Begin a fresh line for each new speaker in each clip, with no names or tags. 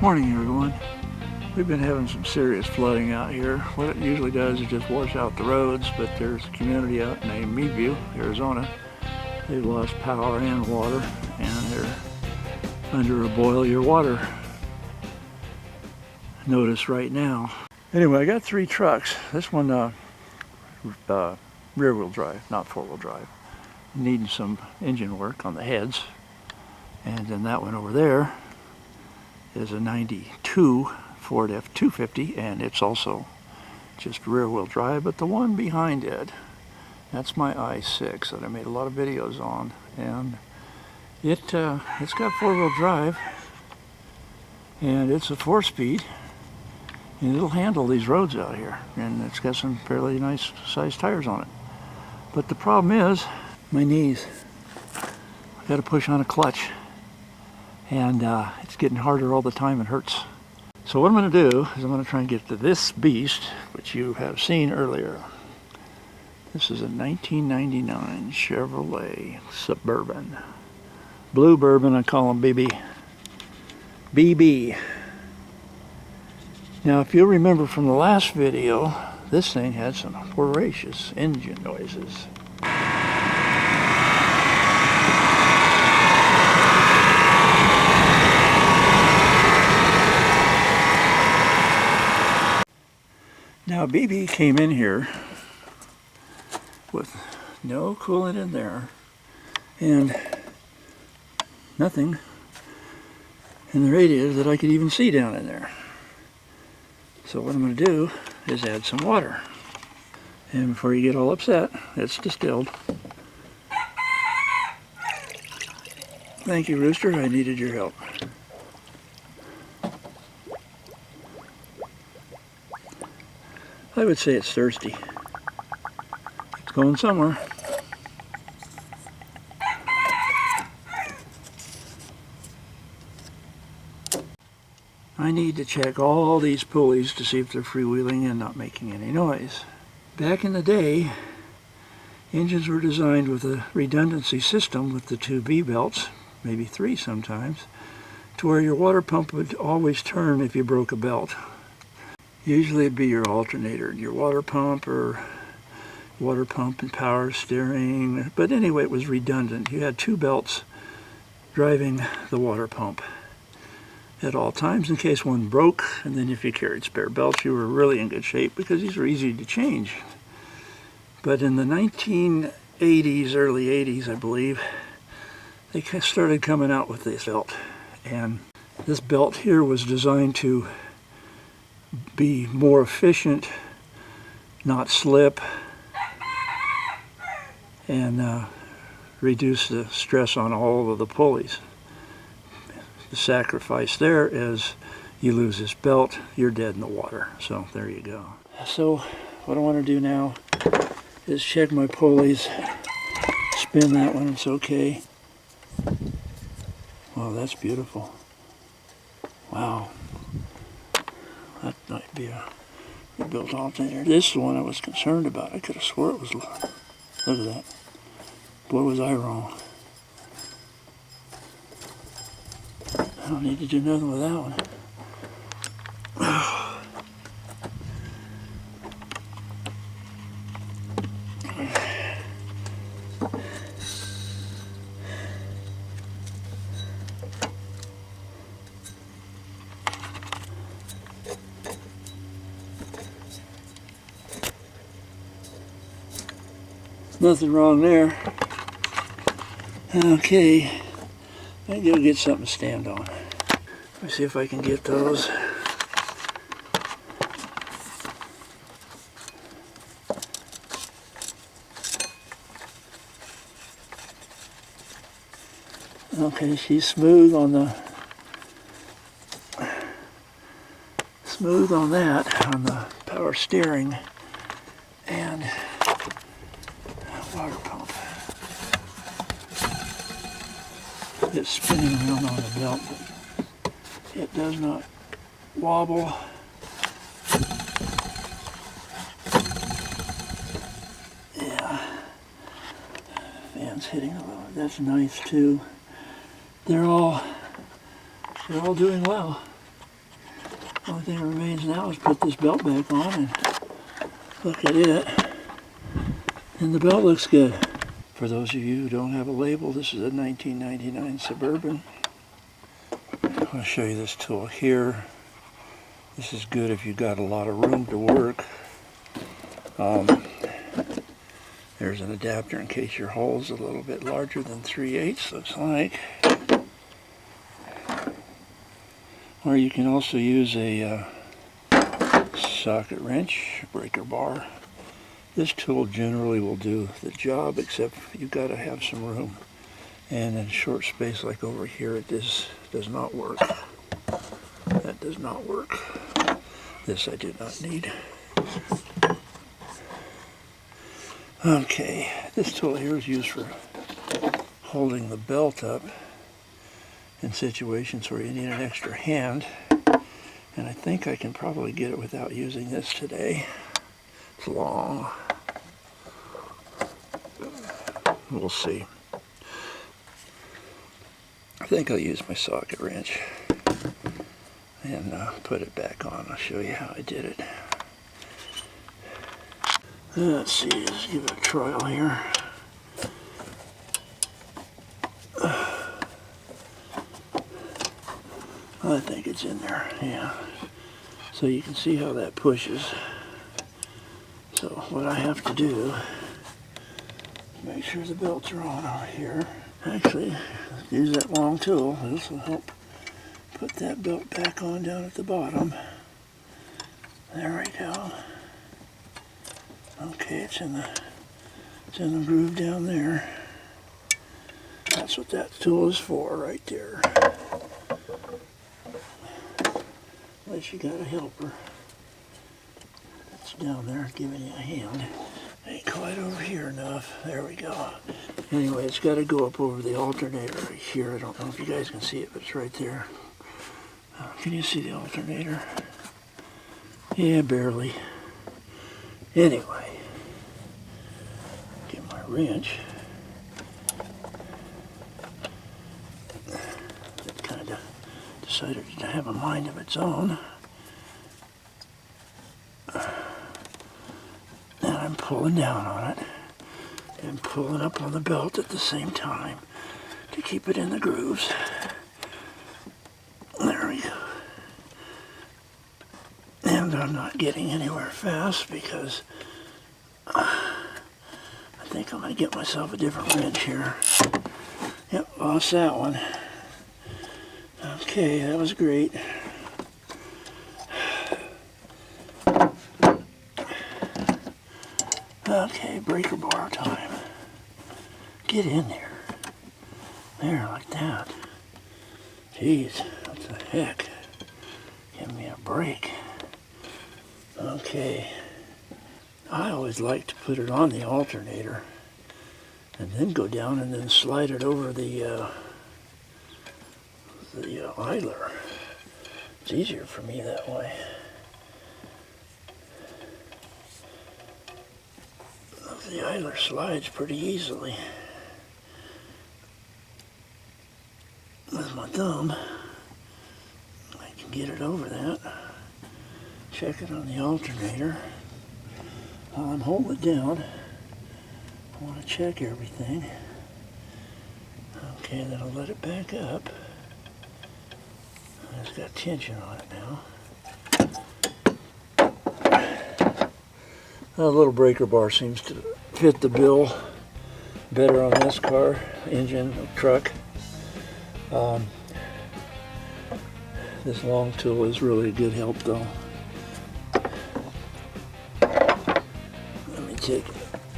Morning everyone. We've been having some serious flooding out here. What it usually does is just wash out the roads, but there's a community out named Meadview, Arizona. They've lost power and water, and they're under a boil your water notice right now. Anyway, I got 3 trucks. This one rear-wheel drive, not 4-wheel drive. Needing some engine work on the heads. And then that one over there is a 92 Ford F-250, and it's also just rear-wheel drive, but the one behind it, that's my i6 that I made a lot of videos on, and it's got 4-wheel drive, and it's a 4-speed, and it'll handle these roads out here, and it's got some fairly nice sized tires on it. But the problem is my knees. I got to push on a clutch, and it's getting harder all the time. It hurts. So what I'm going to do is I'm going to try and get to this beast, which you have seen earlier. This is a 1999 Chevrolet Suburban. Blue Bourbon, I call them BB. BB. Now if you'll remember from the last video, this thing had some voracious engine noises. Now BB came in here with no coolant in there and nothing in the radiator that I could even see down in there. So what I'm going to do is add some water. And before you get all upset, it's distilled. Thank you, Rooster. I needed your help. I would say it's thirsty. It's going somewhere. I need to check all these pulleys to see if they're freewheeling and not making any noise. Back in the day, engines were designed with a redundancy system with the 2 V-belts, maybe 3 sometimes, to where your water pump would always turn if you broke a belt. Usually it'd be your alternator, your water pump, or water pump and power steering. But anyway, it was redundant. You had 2 belts driving the water pump at all times in case one broke, and then if you carried spare belts, you were really in good shape because these were easy to change. But in the 1980s, early 80s, I believe, they started coming out with this belt. And this belt here was designed to be more efficient, not slip, and reduce the stress on all of the pulleys. The sacrifice there is you lose this belt, you're dead in the water. So there you go. So what I want to do now is check my pulleys, spin that one, it's okay. Wow, that's beautiful. Wow. That might be a rebuilt alternator. This is the one I was concerned about. I could have swore it was. Look at that. Boy, was I wrong. I don't need to do nothing with that one. Nothing wrong there. Okay, I go get something to stand on. Let me see if I can get those. Okay, she's smooth on that, on the power steering and water pump. It's spinning around on the belt, but it does not wobble. Yeah, fan's hitting a little. That's nice too. They're all doing well. Only thing that remains now is put this belt back on and look at it. And the belt looks good. For those of you who don't have a label, this is a 1999 Suburban. I'll show you this tool here. This is good if you've got a lot of room to work. There's an adapter in case your hole's a little bit larger than 3/8, looks like. Or you can also use a socket wrench, breaker bar. This tool generally will do the job, except you've got to have some room. And in a short space like over here, it does not work. That does not work. This I do not need. Okay, this tool here is used for holding the belt up in situations where you need an extra hand. And I think I can probably get it without using this today. It's long. We'll see. I think I'll use my socket wrench and put it back on. I'll show you how I did it. Let's see, let's give it a trial here. I think it's in there, yeah. So you can see how that pushes. So what I have to do, make sure the belts are on over here. Actually, use that long tool. This will help put that belt back on down at the bottom. There we go. Okay, it's in the groove down there. That's what that tool is for right there. Unless you got a helper that's down there giving you a hand. Ain't quite over here enough. There we go. Anyway, it's got to go up over the alternator right here. I don't know if you guys can see it, but it's right there. Can you see the alternator? Yeah, barely. Anyway, get my wrench. It kind of decided to have a mind of its own. And I'm pulling down on it and pulling up on the belt at the same time to keep it in the grooves. There we go. And I'm not getting anywhere fast because I think I'm going to get myself a different wrench here. Yep, lost that one. Okay, that was great. Okay, breaker bar time. Get in there. There, like that. Jeez, what the heck? Give me a break. Okay. I always like to put it on the alternator and then go down and then slide it over the idler. It's easier for me that way. The idler slides pretty easily. With my thumb, I can get it over that. Check it on the alternator. While I'm holding it down, I want to check everything. Okay, then I'll let it back up. It's got tension on it now. A little breaker bar seems to fit the bill better on this car, engine, truck. This long tool is really a good help though. Let me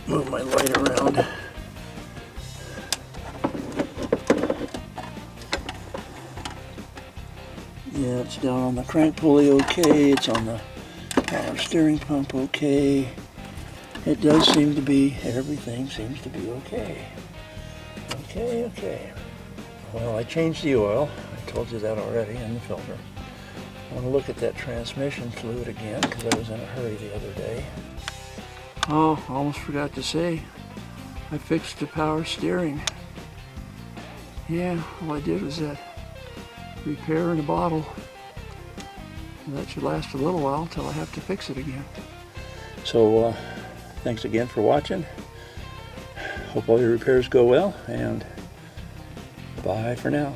move my light around. Yeah, it's down on the crank pulley okay, it's on the power steering pump okay. It does seem to be, everything seems to be okay. Okay. Well, I changed the oil. I told you that already, in the filter. I want to look at that transmission fluid again because I was in a hurry the other day. Oh, almost forgot to say, I fixed the power steering. Yeah, all I did was that repair in a bottle. that should last a little while until I have to fix it again. So thanks again for watching. Hope all your repairs go well, and bye for now.